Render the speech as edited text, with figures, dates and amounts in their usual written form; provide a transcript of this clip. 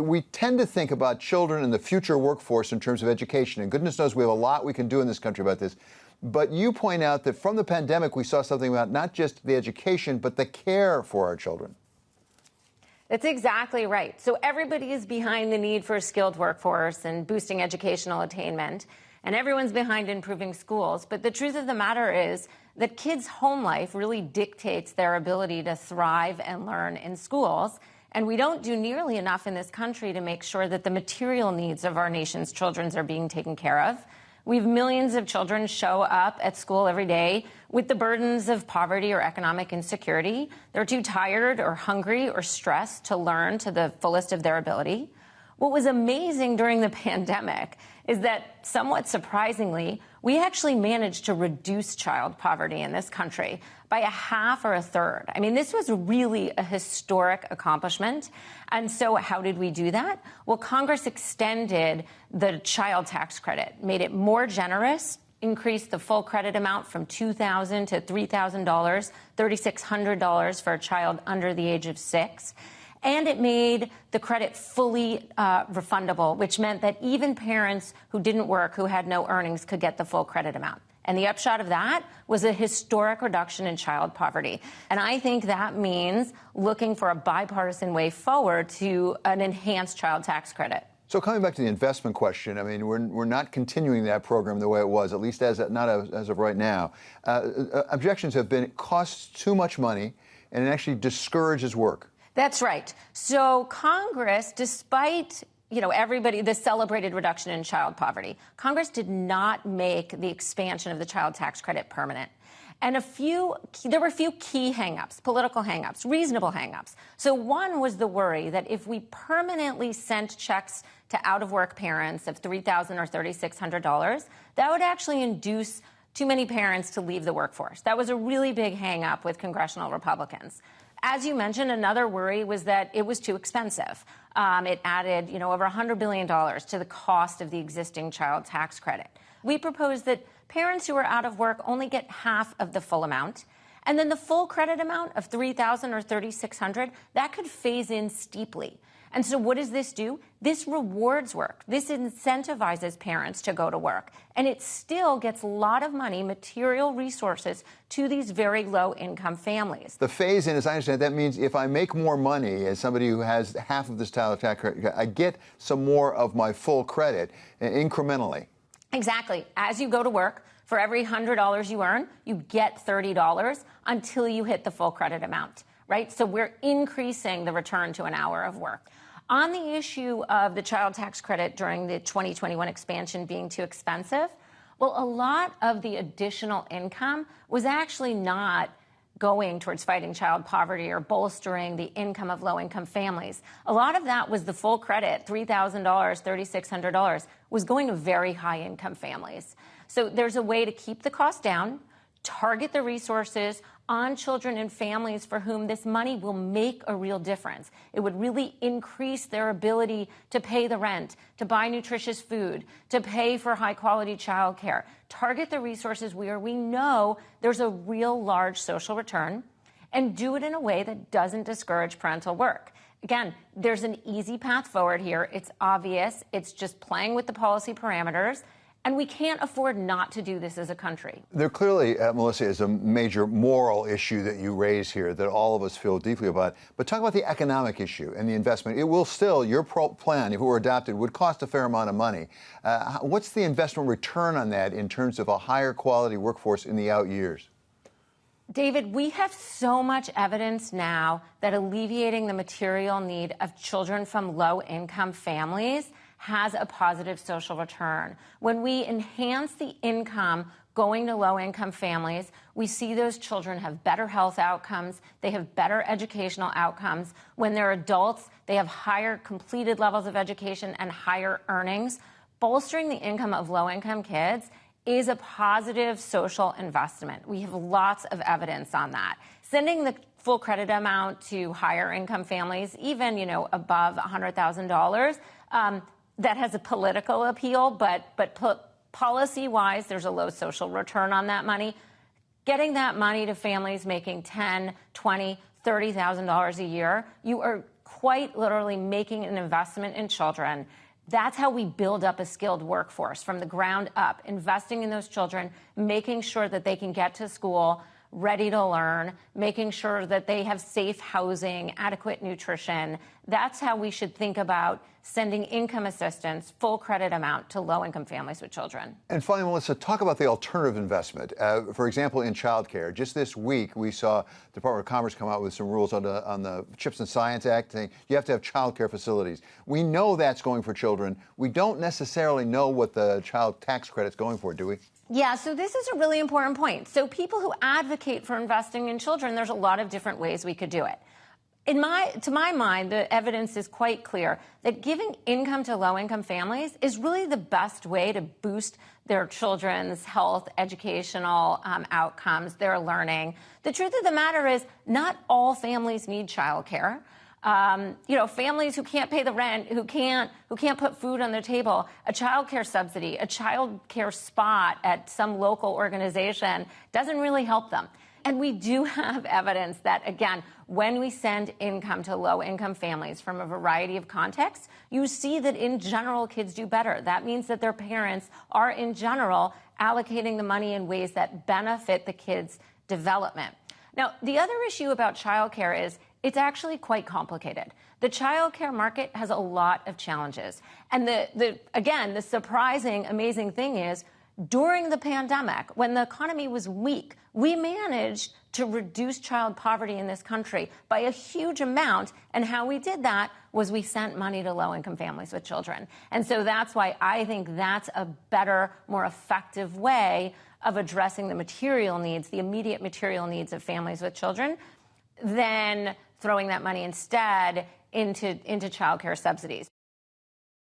We tend to think about children and the future workforce in terms of education, and goodness knows we have a lot we can do in this country about this. But you point out that from the pandemic, we saw something about not just the education, but the care for our children. That's exactly right. So everybody is behind the need for a skilled workforce and boosting educational attainment, and everyone's behind improving schools. But the truth of the matter is that kids' home life really dictates their ability to thrive and learn in schools. And we don't do nearly enough in this country to make sure that the material needs of our nation's children are being taken care of. We have millions of children show up at school every day with the burdens of poverty or economic insecurity. They're too tired or hungry or stressed to learn to the fullest of their ability. What was amazing during the pandemic is that, somewhat surprisingly, we actually managed to reduce child poverty in this country by a half or a third. I mean, this was really a historic accomplishment. And so how did we do that? Well, Congress extended the child tax credit, made it more generous, increased the full credit amount from $2,000 to $3,000, $3,600 for a child under the age of 6. And it made the credit fully refundable, which meant that even parents who didn't work, who had no earnings, could get the full credit amount. And the upshot of that was a historic reduction in child poverty. And I think that means looking for a bipartisan way forward to an enhanced child tax credit. So coming back to the investment question, I mean, we're not continuing that program the way it was, at least as of right now. Objections have been it costs too much money and it actually discourages work. That's right. So Congress, despite the celebrated reduction in child poverty, Congress did not make the expansion of the child tax credit permanent. And there were a few key hangups, political hangups, reasonable hangups. So one was the worry that if we permanently sent checks to out-of-work parents of $3,000 or $3,600, that would actually induce too many parents to leave the workforce. That was a really big hangup with congressional Republicans. As you mentioned, another worry was that it was too expensive. It added, over $100 billion to the cost of the existing child tax credit. We proposed that parents who are out of work only get half of the full amount. And then the full credit amount of $3,000 or $3,600, that could phase in steeply. And so what does this do? This rewards work. This incentivizes parents to go to work. And it still gets a lot of money, material resources, to these very low-income families. The phase-in, as I understand, that means if I make more money as somebody who has half of this child tax credit, I get some more of my full credit incrementally. Exactly. As you go to work, for every $100 you earn, you get $30 until you hit the full credit amount, right? So we're increasing the return to an hour of work. On the issue of the child tax credit during the 2021 expansion being too expensive, well, a lot of the additional income was actually not going towards fighting child poverty or bolstering the income of low-income families. A lot of that was the full credit, $3,000, $3,600, was going to very high-income families. So there's a way to keep the cost down, target the resources on children and families for whom this money will make a real difference. It would really increase their ability to pay the rent, to buy nutritious food, to pay for high-quality childcare. Target the resources where we know there's a real large social return, and do it in a way that doesn't discourage parental work. Again, there's an easy path forward here. It's obvious. It's just playing with the policy parameters. And we can't afford not to do this as a country. There clearly, Melissa, is a major moral issue that you raise here that all of us feel deeply about. But talk about the economic issue and the investment. It will still, your plan, if it were adopted, would cost a fair amount of money. What's the investment return on that in terms of a higher quality workforce in the out years? David, we have so much evidence now that alleviating the material need of children from low-income families has a positive social return. When we enhance the income going to low-income families, we see those children have better health outcomes, they have better educational outcomes. When they're adults, they have higher completed levels of education and higher earnings. Bolstering the income of low-income kids is a positive social investment. We have lots of evidence on that. Sending the full credit amount to higher income families, even, above $100,000, that has a political appeal, but policy-wise, there's a low social return on that money. Getting that money to families making $10,000, $20,000, $30,000 a year, you are quite literally making an investment in children. That's how we build up a skilled workforce from the ground up, investing in those children, making sure that they can get to school ready to learn, making sure that they have safe housing, adequate nutrition. That's how we should think about sending income assistance, full credit amount, to low-income families with children. And finally, Melissa, talk about the alternative investment. For example, in childcare. Just this week, we saw the Department of Commerce come out with some rules on the Chips and Science Act saying you have to have childcare facilities. We know that's going for children. We don't necessarily know what the child tax credit's going for, do we? Yeah, so this is a really important point. So people who advocate for investing in children, there's a lot of different ways we could do it. To my mind, the evidence is quite clear that giving income to low-income families is really the best way to boost their children's health, educational outcomes, their learning. The truth of the matter is not all families need childcare. Families who can't pay the rent, who can't put food on their table, a child care subsidy, a child care spot at some local organization doesn't really help them. And we do have evidence that, again, when we send income to low-income families from a variety of contexts, you see that in general kids do better. That means that their parents are, in general, allocating the money in ways that benefit the kids' development. Now, the other issue about childcare is it's actually quite complicated. The childcare market has a lot of challenges. And the surprising, amazing thing is, during the pandemic, when the economy was weak, we managed to reduce child poverty in this country by a huge amount. And how we did that was we sent money to low-income families with children. And so that's why I think that's a better, more effective way of addressing the material needs, the immediate material needs of families with children, than throwing that money instead into child care subsidies.